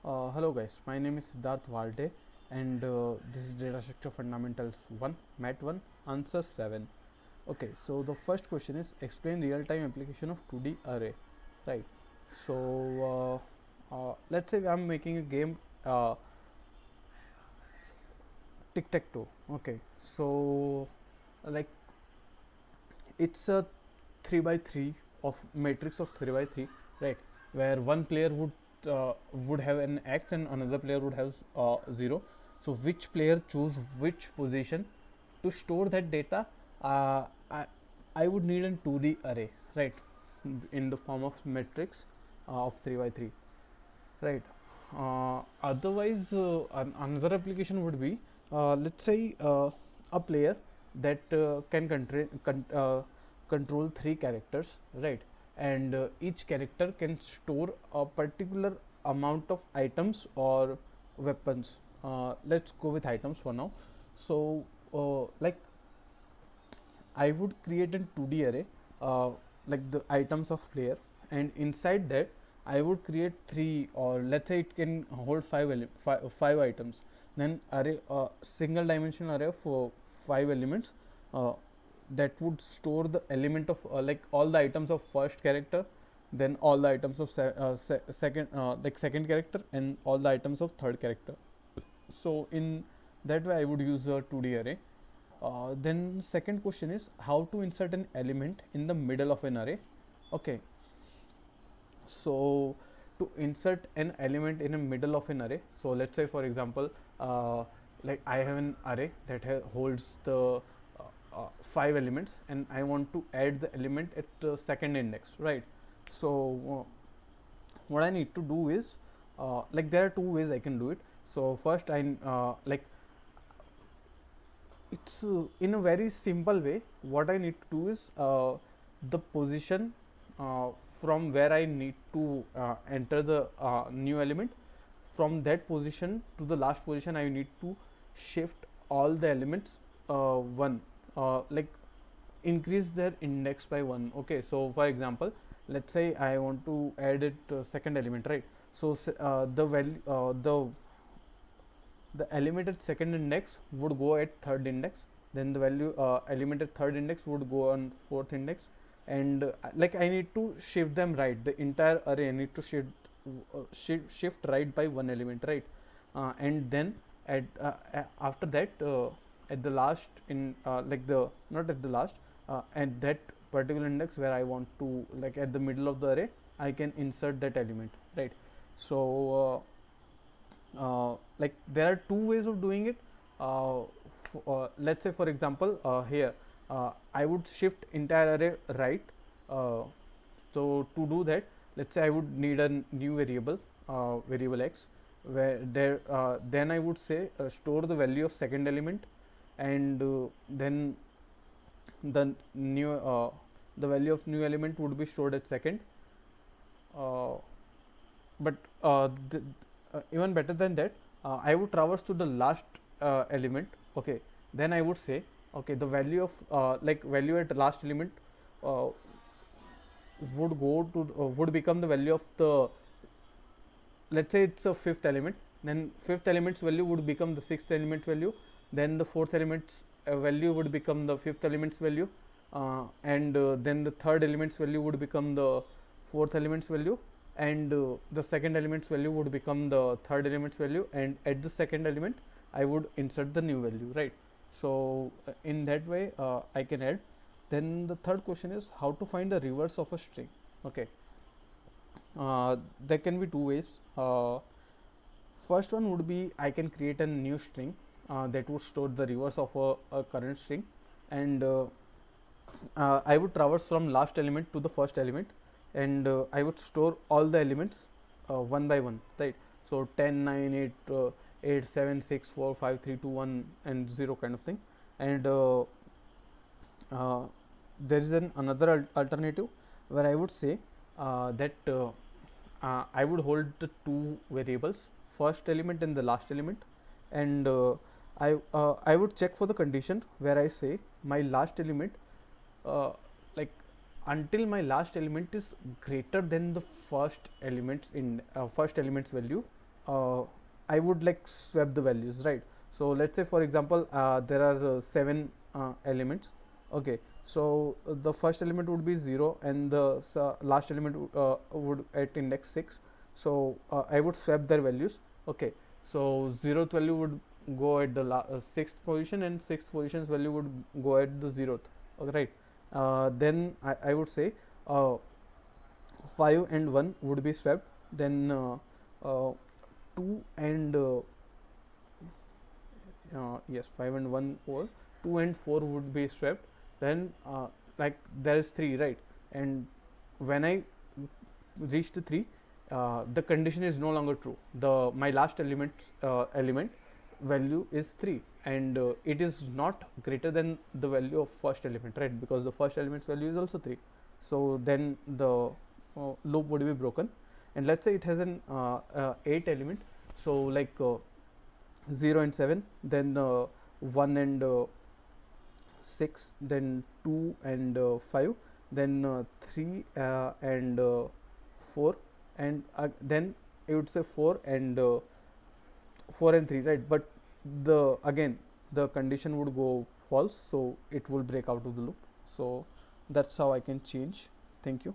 Hello guys, my name is Siddharth Varde and this is data structure fundamentals 1 Mat1 Answer7. Okay, so the first question is explain real-time application of 2D array, right? So let's say I'm making a game uh, tic-tac-toe. Okay, so like it's a 3 by 3 of matrix of 3 by 3, right, where one player would have an x and another player would have 0. So which player choose which position to store that data? uh, I, I would need a 2D array, right, in the form of matrix of 3 by 3, right. Otherwise another application would be, let's say a player that control three characters, right, and each character can store a particular amount of items or weapons. Let's go with items for now. So like I would create a 2D array, like the items of player, and inside that I would create three, or let's say it can hold five items. Then array, single dimensional array of five elements uh, that would store the element of like all the items of first character, then all the items of second, like second character, and all the items of third character. So in that way I would use a 2D array. Then second question is how to insert an element in the middle of an array. Okay, so to insert an element in the middle of an array, so let's say for example, like I have an array that holds the five elements, and I want to add the element at the second index, right? So what I need to do is, like there are two ways I can do it. So first I like it's in a very simple way. What I need to do is, the position uh, from where I need to enter the new element, from that position to the last position I need to shift all the elements one, like increase their index by one. Okay, so for example, let's say I want to add it second element, right? So the value, the element at second index would go at third index, then the value element at third index would go on fourth index, and like I need to shift them right, the entire array I need to shift right by one element, right. And then at after that, at the last in like the not at the last, at that particular index where I want to, like at the middle of the array, I can insert that element, right. So like there are two ways of doing it. Let's say for example, here I would shift entire array right. uh, so to do that, let's say I would need a new variable, variable x, where there then I would say store the value of second element, and then the new the value of new element would be stored at second. uh, but even better than that, I would traverse to the last element. Okay, then I would say, okay, the value of like value at last element uh, would go to would become the value of the, let's say it's a fifth element, then fifth element's value would become the sixth element value, then the fourth element's value would become the fifth element's value, and then the third element's value would become the fourth element's value, and the second element's value would become the third element's value, and at the second element I would insert the new value, right. So in that way I can add. Then the third question is how to find the reverse of a string. Okay, there can be two ways. First one would be I can create a new string that would store the reverse of a current string, and I would traverse from last element to the first element, and I would store all the elements one by one, right. So 10, 9, 8, 8, 7, 6, 4, 5, 3, 2, 1, and 0 kind of thing. And there is another alternative where I would say that I would hold the two variables, first element and the last element, and I would check for the condition where I say my last element, uh, like until my last element is greater than the first element's in first element's value, I would like swap the values, right? So let's say for example there are 7 elements. Okay, so the first element would be 0 and the last element would at index 6. So I would swap their values. Okay, so 0th value would go at the 6th position and 6th position's value would go at the 0th. Okay, right. Then I would say 5 and 1 would be swapped. Then 2 and yes, 5 and 1, or 2 and 4 would be swapped. Then like there is 3, right? And when I reach the 3, the condition is no longer true. The my last element value is 3, and it is not greater than the value of first element, right? Because the first element's value is also 3. So then the loop would be broken. And let's say it has an 8 element. So like 0 and 7, then 1 and 6, then 2 and 5, then 3 and 4, and then I would say 4 and 3, right? But the again the condition would go false, so it will break out of the loop. So that's how I can change. Thank you.